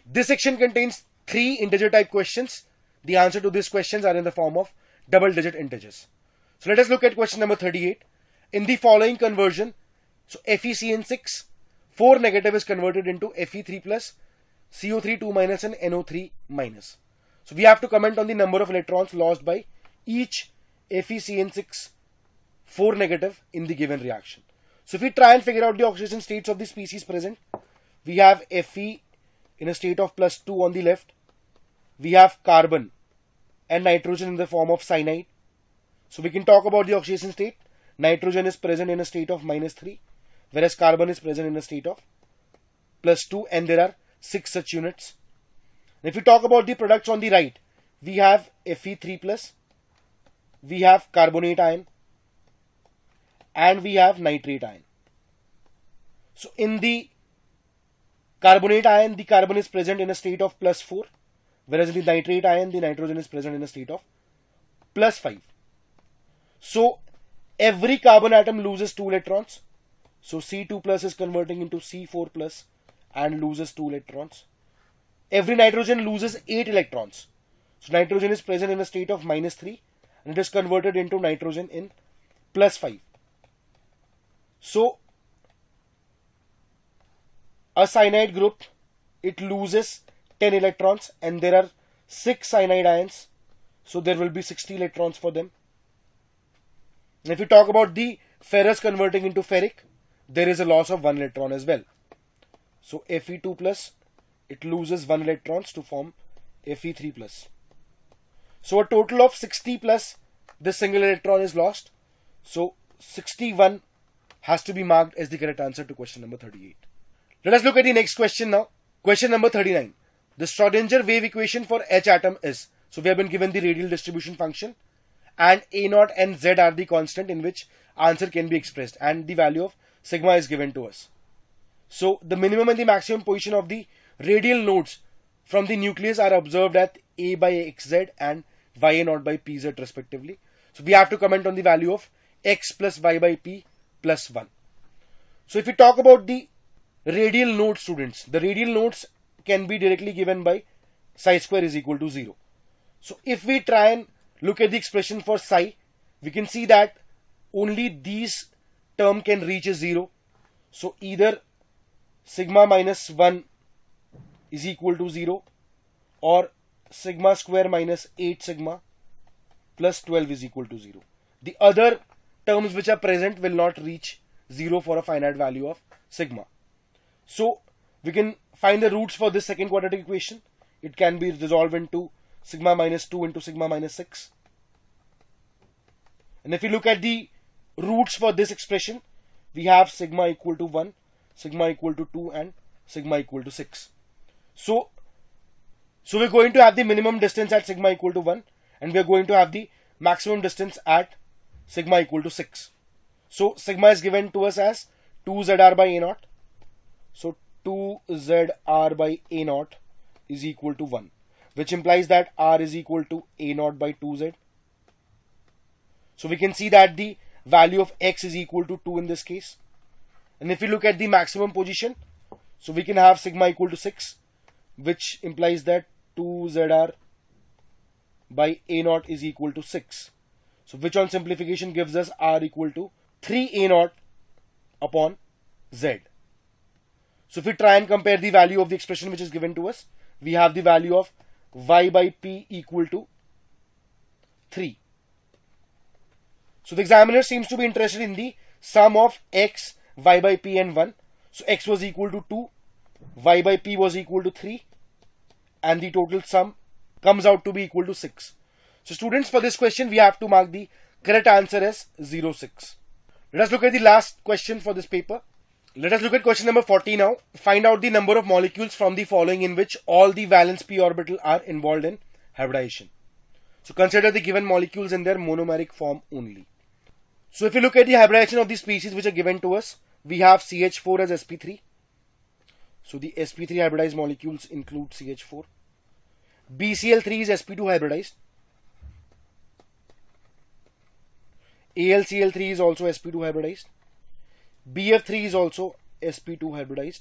This section contains 3 integer type questions. The answer to these questions are in the form of double digit integers. So let us look at question number 38. In the following conversion, so FeCN6, 4 negative is converted into Fe3 plus, CO3 2 minus and NO3 minus. So we have to comment on the number of electrons lost by each FeCN6 4 negative in the given reaction. So if we try and figure out the oxidation states of the species present, we have Fe in a state of +2 on the left. We have carbon and nitrogen in the form of cyanide. So we can talk about the oxidation state. Nitrogen is present in a state of -3, whereas carbon is present in a state of +2, and there are 6 such units. And if we talk about the products on the right, we have Fe3 plus, we have carbonate ion, and we have nitrate ion. So in the carbonate ion, the carbon is present in a state of +4, whereas in the nitrate ion, the nitrogen is present in a state of +5. So every carbon atom loses 2 electrons. So C2 plus is converting into C4 plus and loses 2 electrons. Every nitrogen loses 8 electrons. So nitrogen is present in a state of -3 and it is converted into nitrogen in +5. So a cyanide group, it loses 10 electrons and there are 6 cyanide ions. So there will be 60 electrons for them. If we talk about the ferrous converting into ferric, there is a loss of 1 electron as well. So Fe2 plus, it loses 1 electrons to form Fe3 plus. So a total of 60 plus this single electron is lost. So 61 has to be marked as the correct answer to question number 38. Let us look at the next question now. Question number 39. The Schrodinger wave equation for H atom is, so we have been given the radial distribution function, and A0 and Z are the constant in which answer can be expressed, and the value of sigma is given to us. So the minimum and the maximum position of the radial nodes from the nucleus are observed at A by XZ and YA0 by PZ respectively. So we have to comment on the value of X plus Y by P plus 1. So if we talk about the radial node, students, the radial nodes can be directly given by psi square is equal to 0. So if we try and look at the expression for psi, we can see that only these term can reach a 0. So either sigma minus 1 is equal to 0 or sigma square minus 8 sigma plus 12 is equal to 0. The other terms which are present will not reach 0 for a finite value of sigma. So we can find the roots for this second quadratic equation. It can be resolved into sigma minus 2 into sigma minus 6. And if we look at the roots for this expression, we have sigma equal to 1, sigma equal to 2 and sigma equal to 6. So we're going to have the minimum distance at sigma equal to 1 and we're going to have the maximum distance at sigma equal to 6. So sigma is given to us as 2ZR by A0. So 2ZR by A0 is equal to 1, which implies that R is equal to A0 by 2Z. So we can see that the value of X is equal to 2 in this case. And if we look at the maximum position, so we can have sigma equal to 6, which implies that 2ZR by A0 is equal to 6. So which on simplification gives us R equal to 3A0 upon Z. So if we try and compare the value of the expression which is given to us, we have the value of Y by P equal to 3. So the examiner seems to be interested in the sum of X, Y by P and 1. So X was equal to 2, Y by P was equal to 3 and the total sum comes out to be equal to 6. So students, for this question we have to mark the correct answer as 06. Let us look at the last question for this paper. Let us look at question number 40 now. Find out the number of molecules from the following in which all the valence p orbital are involved in hybridization. So consider the given molecules in their monomeric form only. So if you look at the hybridization of the species which are given to us, we have CH4 as sp3. So the sp3 hybridized molecules include CH4. BCl3 is sp2 hybridized. AlCl3 is also sp2 hybridized. BF3 is also sp2 hybridized.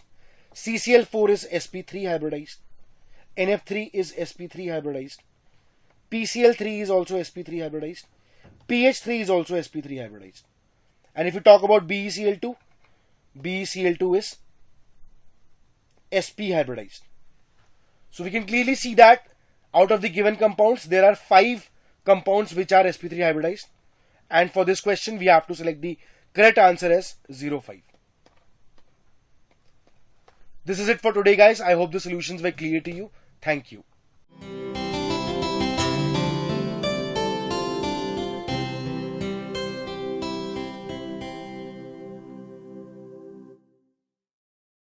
CCl4 is sp3 hybridized. NF3 is sp3 hybridized. PCl3 is also sp3 hybridized. pH3 is also sp3 hybridized. And if you talk about BeCl2, BeCl2 is sp hybridized. So we can clearly see that out of the given compounds, there are 5 compounds which are sp3 hybridized. And for this question, we have to select the correct answer as 05. This is it for today, guys. I hope the solutions were clear to you. Thank you.